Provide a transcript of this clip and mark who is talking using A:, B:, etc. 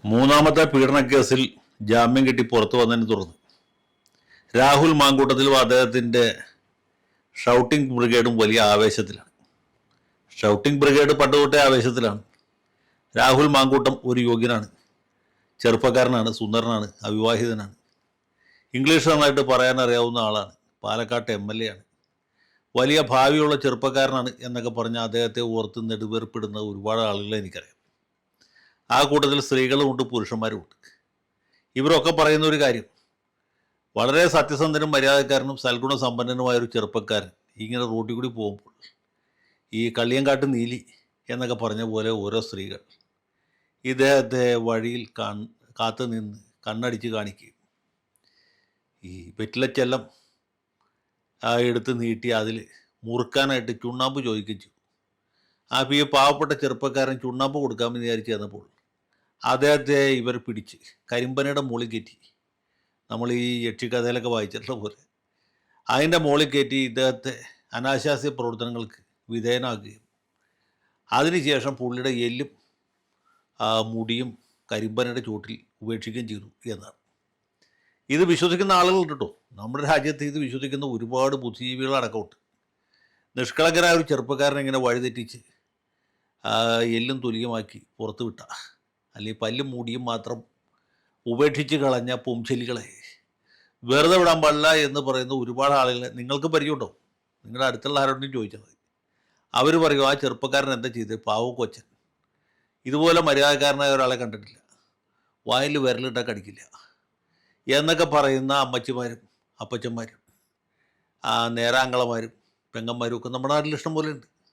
A: മൂന്നാമത്തെ പീഡനക്കേസിൽ ജാമ്യം കിട്ടി പുറത്തു വന്നതിനെ തുടർന്ന് രാഹുൽ മാങ്കൂട്ടത്തിലും അദ്ദേഹത്തിൻ്റെ ഷൗട്ടിംഗ് ബ്രിഗേഡും വലിയ ആവേശത്തിലാണ്. ഷൗട്ടിംഗ് ബ്രിഗേഡ് പണ്ടുതൊട്ടേ ആവേശത്തിലാണ്. രാഹുൽ മാങ്കൂട്ടം ഒരു യോഗ്യനാണ്, ചെറുപ്പക്കാരനാണ്, സുന്ദരനാണ്, അവിവാഹിതനാണ്, ഇംഗ്ലീഷ് നന്നായിട്ട് പറയാൻ അറിയാവുന്ന ആളാണ്, പാലക്കാട്ട് MLA ആണ്, വലിയ ഭാവിയുള്ള ചെറുപ്പക്കാരനാണ് എന്നൊക്കെ പറഞ്ഞ് അദ്ദേഹത്തെ ഓർത്ത് നെടുവേർപ്പിടുന്ന ഒരുപാട് ആളുകളെ എനിക്കറിയാം. ആ കൂട്ടത്തിൽ സ്ത്രീകളുമുണ്ട്, പുരുഷന്മാരുമുണ്ട്. ഇവരൊക്കെ പറയുന്ന ഒരു കാര്യം, വളരെ സത്യസന്ധനും മര്യാദക്കാരനും സൽഗുണസമ്പന്നനുമായൊരു ചെറുപ്പക്കാരൻ ഇങ്ങനെ റോട്ടിൽ കൂടി പോകുമ്പോൾ ഈ കള്ളിയങ്കാട്ട് നീലി എന്നൊക്കെ പറഞ്ഞ പോലെ ഓരോ സ്ത്രീകൾ ഇദ്ദേഹത്തെ വഴിയിൽ കാത്തു നിന്ന് കണ്ണടിച്ച് കാണിക്കുകയും ഈ വെറ്റിലച്ചെല്ലം എടുത്ത് നീട്ടി അതിൽ മുറുക്കാനായിട്ട് ചുണ്ണാമ്പ് ചോദിക്കുകയും ചെയ്തു. അപ്പോൾ ഈ പാവപ്പെട്ട ചെറുപ്പക്കാരൻ ചുണ്ണാമ്പ് കൊടുക്കാമെന്ന് വിചാരിച്ച് ചെന്നപ്പോൾ അദ്ദേഹത്തെ ഇവർ പിടിച്ച് കരിമ്പനയുടെ മുകളിൽ കയറ്റി, നമ്മൾ ഈ യക്ഷിക്കഥയിലൊക്കെ വായിച്ചിട്ടുള്ള പോലെ അതിൻ്റെ മുകളിൽ കയറ്റി ഇദ്ദേഹത്തെ അനാശാസ്യ പ്രവർത്തനങ്ങൾക്ക് വിധേയനാക്കുകയും അതിനുശേഷം പുള്ളിയുടെ എല്ലും മുടിയും കരിമ്പനയുടെ ചുവട്ടിൽ ഉപേക്ഷിക്കുകയും ചെയ്തു എന്നാണ്. ഇത് വിശ്വസിക്കുന്ന ആളുകളുണ്ട് കേട്ടോ. നമ്മുടെ രാജ്യത്ത് ഇത് വിശ്വസിക്കുന്ന ഒരുപാട് ബുദ്ധിജീവികളടക്കമുണ്ട്. നിഷ്കളങ്കരായ ഒരു ചെറുപ്പക്കാരനെ ഇങ്ങനെ വഴിതെറ്റിച്ച് എല്ലും തുല്യമാക്കി പുറത്ത് വിട്ട, അല്ലെങ്കിൽ പല്ലും മൂടിയും മാത്രം ഉപേക്ഷിച്ച് കളഞ്ഞ പൊംചെലികളെ വെറുതെ വിടാൻ പാടില്ല എന്ന് പറയുന്ന ഒരുപാട് ആളുകളെ നിങ്ങൾക്ക് പരിചയമുണ്ടോ? നിങ്ങളുടെ അടുത്തുള്ള ആരോടും ചോദിച്ചാൽ മതി. അവർ പറയും, ആ ചെറുപ്പക്കാരൻ എന്താ ചെയ്ത്, പാവ കൊച്ചൻ, ഇതുപോലെ മര്യാദക്കാരനായ ഒരാളെ കണ്ടിട്ടില്ല, വായിൽ വിരലിട്ടാൽ കടിക്കില്ല എന്നൊക്കെ പറയുന്ന അമ്മച്ചിമാരും അപ്പച്ചന്മാരും നേരാങ്ങളമാരും പെങ്ങന്മാരും ഒക്കെ നമ്മുടെ നാട്ടിൽ ഇഷ്ടം പോലെ ഉണ്ട്.